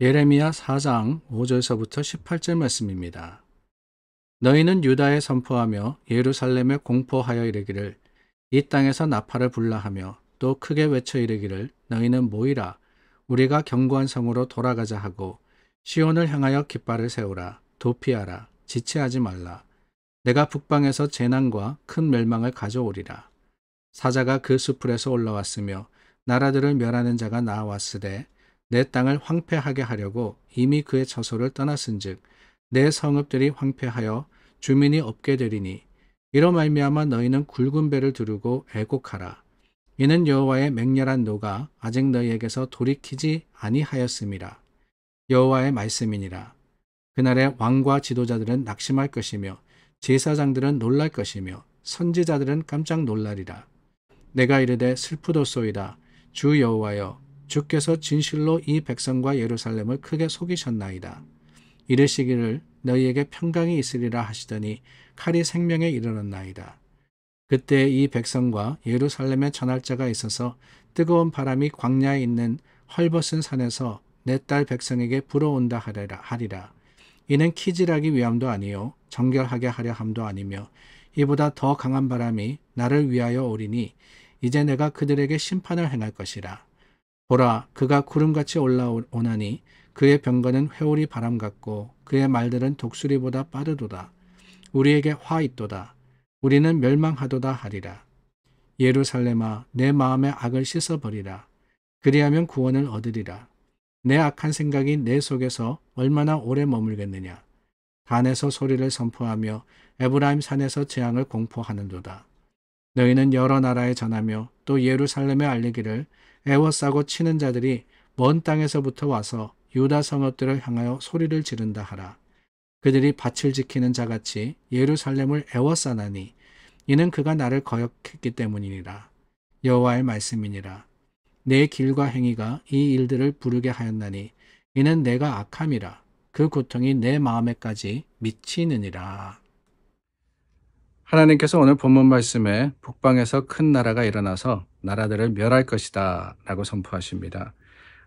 예레미야 4장 5절서부터 18절 말씀입니다. 너희는 유다에 선포하며 예루살렘에 공포하여 이르기를 이 땅에서 나팔을 불라 하며 또 크게 외쳐 이르기를 너희는 모이라 우리가 견고한 성으로 돌아가자 하고 시온을 향하여 깃발을 세우라 도피하라 지체하지 말라 내가 북방에서 재난과 큰 멸망을 가져오리라. 사자가 그 수풀에서 올라왔으며 나라들을 멸하는 자가 나아왔으되 내 땅을 황폐하게 하려고 이미 그의 처소를 떠났은즉 내 성읍들이 황폐하여 주민이 없게 되리니 이로 말미암아 너희는 굵은 배를 두르고 애곡하라. 이는 여호와의 맹렬한 노가 아직 너희에게서 돌이키지 아니하였음이라. 여호와의 말씀이니라. 그날에 왕과 지도자들은 낙심할 것이며 제사장들은 놀랄 것이며 선지자들은 깜짝 놀라리라. 내가 이르되 슬프도소이다. 주 여호와여 주께서 진실로 이 백성과 예루살렘을 크게 속이셨나이다. 이르시기를 너희에게 평강이 있으리라 하시더니 칼이 생명에 이르렀나이다. 그때 이 백성과 예루살렘에 전할 자가 있어서 뜨거운 바람이 광야에 있는 헐벗은 산에서 내 딸 백성에게 불어온다 하리라. 이는 키질하기 위함도 아니요 정결하게 하려 함도 아니며 이보다 더 강한 바람이 나를 위하여 오리니 이제 내가 그들에게 심판을 행할 것이라. 보라 그가 구름같이 올라오나니 그의 병거는 회오리 바람 같고 그의 말들은 독수리보다 빠르도다. 우리에게 화 있도다. 우리는 멸망하도다 하리라. 예루살렘아 내 마음의 악을 씻어버리라. 그리하면 구원을 얻으리라. 내 악한 생각이 내 속에서 얼마나 오래 머물겠느냐. 단에서 소리를 선포하며 에브라임 산에서 재앙을 공포하는도다. 너희는 여러 나라에 전하며 또 예루살렘에 알리기를 애워싸고 치는 자들이 먼 땅에서부터 와서 유다 성읍들을 향하여 소리를 지른다 하라. 그들이 밭을 지키는 자같이 예루살렘을 애워싸나니 이는 그가 나를 거역했기 때문이니라. 여호와의 말씀이니라. 내 길과 행위가 이 일들을 부르게 하였나니 이는 내가 악함이라. 그 고통이 내 마음에까지 미치느니라. 하나님께서 오늘 본문 말씀에 북방에서 큰 나라가 일어나서 나라들을 멸할 것이다 라고 선포하십니다.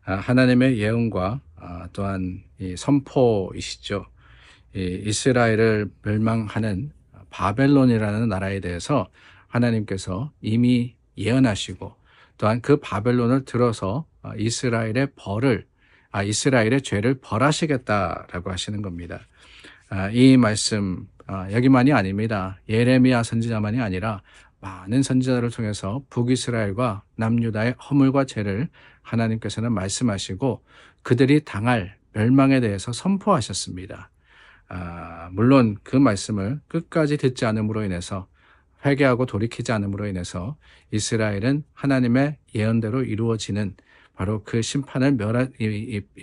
하나님의 예언과 또한 이 선포이시죠. 이스라엘을 멸망하는 바벨론이라는 나라에 대해서 하나님께서 이미 예언하시고 또한 그 바벨론을 들어서 이스라엘의 죄를 벌하시겠다라고 하시는 겁니다. 이 말씀 여기만이 아닙니다. 예레미야 선지자만이 아니라 많은 선지자를 통해서 북이스라엘과 남유다의 허물과 죄를 하나님께서는 말씀하시고 그들이 당할 멸망에 대해서 선포하셨습니다. 물론 그 말씀을 끝까지 듣지 않음으로 인해서 회개하고 돌이키지 않음으로 인해서 이스라엘은 하나님의 예언대로 이루어지는 바로 그 심판을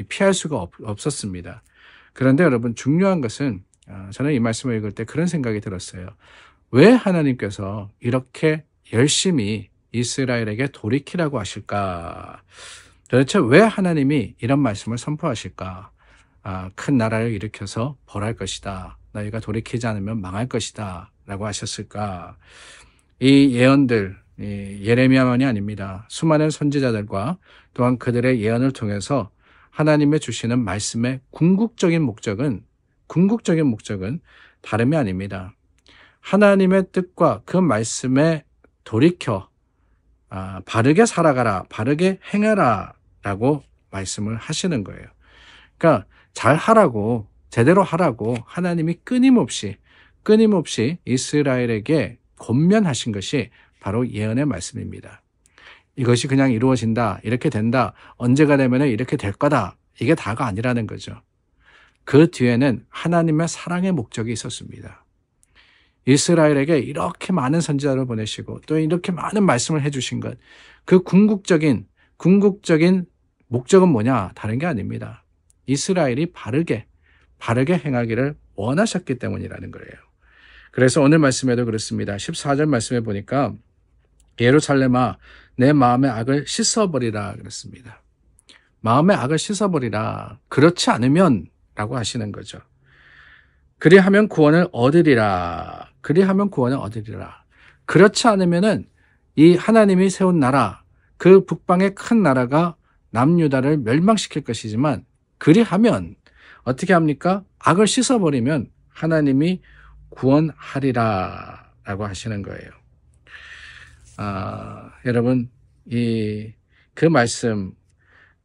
피할 수가 없었습니다. 그런데 여러분 중요한 것은 저는 이 말씀을 읽을 때 그런 생각이 들었어요. 왜 하나님께서 이렇게 열심히 이스라엘에게 돌이키라고 하실까? 도대체 왜 하나님이 이런 말씀을 선포하실까? 큰 나라를 일으켜서 벌할 것이다. 너희가 돌이키지 않으면 망할 것이다. 라고 하셨을까? 이 예언들, 예레미야만이 아닙니다. 수많은 선지자들과 또한 그들의 예언을 통해서 하나님의 주시는 말씀의 궁극적인 목적은 다름이 아닙니다. 하나님의 뜻과 그 말씀에 돌이켜 바르게 살아가라, 바르게 행하라 라고 말씀을 하시는 거예요. 그러니까 잘 하라고, 제대로 하라고 하나님이 끊임없이 이스라엘에게 권면하신 것이 바로 예언의 말씀입니다. 이것이 그냥 이루어진다, 이렇게 된다, 언제가 되면 이렇게 될 거다, 이게 다가 아니라는 거죠. 그 뒤에는 하나님의 사랑의 목적이 있었습니다. 이스라엘에게 이렇게 많은 선지자를 보내시고 또 이렇게 많은 말씀을 해주신 것, 그 궁극적인 목적은 뭐냐? 다른 게 아닙니다. 이스라엘이 바르게 행하기를 원하셨기 때문이라는 거예요. 그래서 오늘 말씀에도 그렇습니다. 14절 말씀에 보니까 예루살렘아 내 마음의 악을 씻어버리라 그랬습니다. 마음의 악을 씻어버리라. 그렇지 않으면 라고 하시는 거죠. 그리하면 구원을 얻으리라. 그렇지 않으면은 이 하나님이 세운 나라, 그 북방의 큰 나라가 남유다를 멸망시킬 것이지만 그리하면 어떻게 합니까? 악을 씻어버리면 하나님이 구원하리라 라고 하시는 거예요. 여러분, 그 말씀,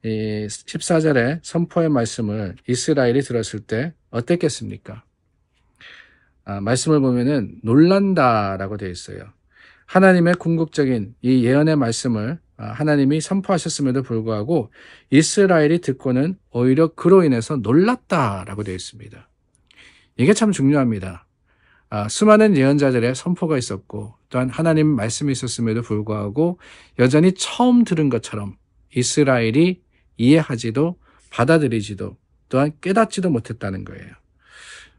이 14절의 선포의 말씀을 이스라엘이 들었을 때 어땠겠습니까? 말씀을 보면은 놀란다라고 되어 있어요. 하나님의 궁극적인 이 예언의 말씀을 하나님이 선포하셨음에도 불구하고 이스라엘이 듣고는 오히려 그로 인해서 놀랐다라고 되어 있습니다. 이게 참 중요합니다. 수많은 예언자들의 선포가 있었고 또한 하나님 말씀이 있었음에도 불구하고 여전히 처음 들은 것처럼 이스라엘이 이해하지도 받아들이지도 또한 깨닫지도 못했다는 거예요.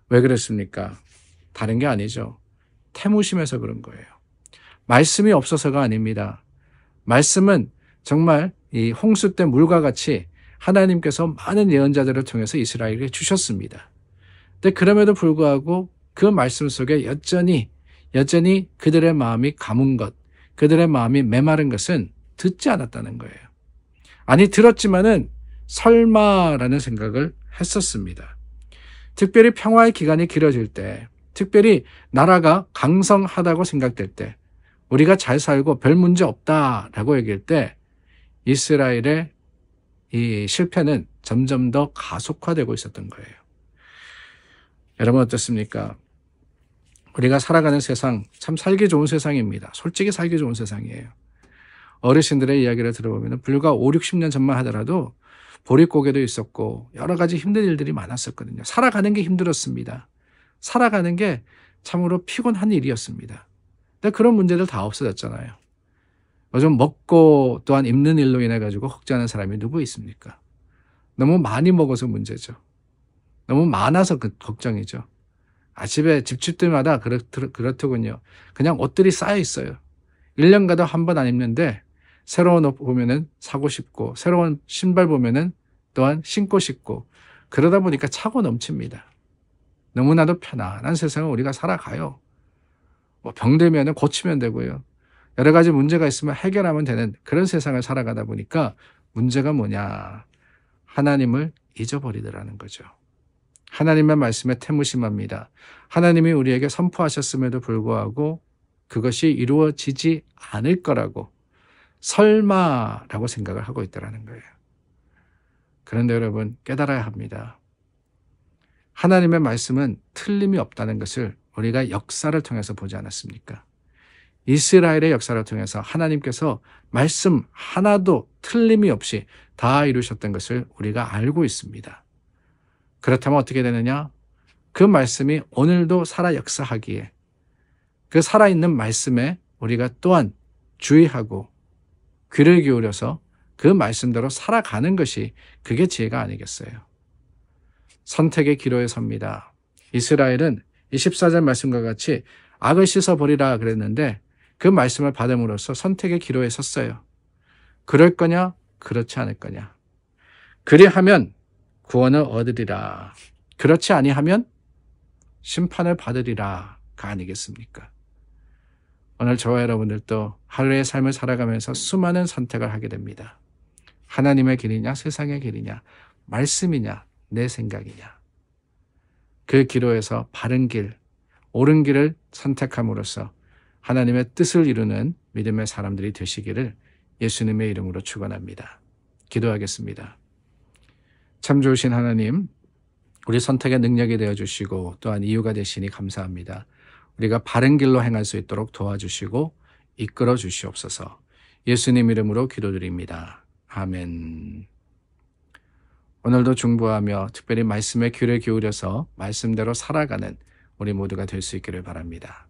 왜 그랬습니까? 다른 게 아니죠. 태무심에서 그런 거예요. 말씀이 없어서가 아닙니다. 말씀은 정말 이 홍수 때 물과 같이 하나님께서 많은 예언자들을 통해서 이스라엘에게 주셨습니다. 근데 그럼에도 불구하고 그 말씀 속에 여전히 그들의 마음이 가문 것, 그들의 마음이 메마른 것은 듣지 않았다는 거예요. 아니, 들었지만은 설마라는 생각을 했었습니다. 특별히 평화의 기간이 길어질 때, 특별히 나라가 강성하다고 생각될 때, 우리가 잘 살고 별 문제 없다라고 얘기할 때 이스라엘의 이 실패는 점점 더 가속화되고 있었던 거예요. 여러분 어떻습니까? 우리가 살아가는 세상 참 살기 좋은 세상입니다. 솔직히 살기 좋은 세상이에요. 어르신들의 이야기를 들어보면 불과 5, 60년 전만 하더라도 보릿고개도 있었고 여러 가지 힘든 일들이 많았었거든요. 살아가는 게 힘들었습니다. 살아가는 게 참으로 피곤한 일이었습니다. 근데 그런 문제들 다 없어졌잖아요. 요즘 먹고 또한 입는 일로 인해 가지고 혹자하는 사람이 누구 있습니까? 너무 많이 먹어서 문제죠. 너무 많아서 걱정이죠. 집에 집집들마다 그렇더군요. 그냥 옷들이 쌓여 있어요. 1년 가도 한 번 안 입는데 새로운 옷 보면은 사고 싶고 새로운 신발 보면은 또한 신고 싶고 그러다 보니까 차고 넘칩니다. 너무나도 편안한 세상을 우리가 살아가요. 병들면 고치면 되고요. 여러 가지 문제가 있으면 해결하면 되는 그런 세상을 살아가다 보니까 문제가 뭐냐? 하나님을 잊어버리더라는 거죠. 하나님의 말씀에 태무심합니다. 하나님이 우리에게 선포하셨음에도 불구하고 그것이 이루어지지 않을 거라고 설마라고 생각을 하고 있더라는 거예요. 그런데 여러분 깨달아야 합니다. 하나님의 말씀은 틀림이 없다는 것을 우리가 역사를 통해서 보지 않았습니까? 이스라엘의 역사를 통해서 하나님께서 말씀 하나도 틀림이 없이 다 이루셨던 것을 우리가 알고 있습니다. 그렇다면 어떻게 되느냐? 그 말씀이 오늘도 살아 역사하기에 그 살아있는 말씀에 우리가 또한 주의하고 귀를 기울여서 그 말씀대로 살아가는 것이 그게 지혜가 아니겠어요? 선택의 기로에 섭니다. 이스라엘은 24절 말씀과 같이 악을 씻어버리라 그랬는데 그 말씀을 받음으로써 선택의 기로에 섰어요. 그럴 거냐? 그렇지 않을 거냐? 그리하면 구원을 얻으리라. 그렇지 아니하면 심판을 받으리라가 아니겠습니까? 오늘 저와 여러분들도 하루의 삶을 살아가면서 수많은 선택을 하게 됩니다. 하나님의 길이냐 세상의 길이냐 말씀이냐 내 생각이냐 그 기로에서 바른 길, 옳은 길을 선택함으로써 하나님의 뜻을 이루는 믿음의 사람들이 되시기를 예수님의 이름으로 축원합니다. 기도하겠습니다. 참 좋으신 하나님, 우리 선택의 능력이 되어주시고 또한 이유가 되시니 감사합니다. 우리가 바른 길로 행할 수 있도록 도와주시고 이끌어 주시옵소서. 예수님 이름으로 기도드립니다. 아멘. 오늘도 중보하며 특별히 말씀에 귀를 기울여서 말씀대로 살아가는 우리 모두가 될 수 있기를 바랍니다.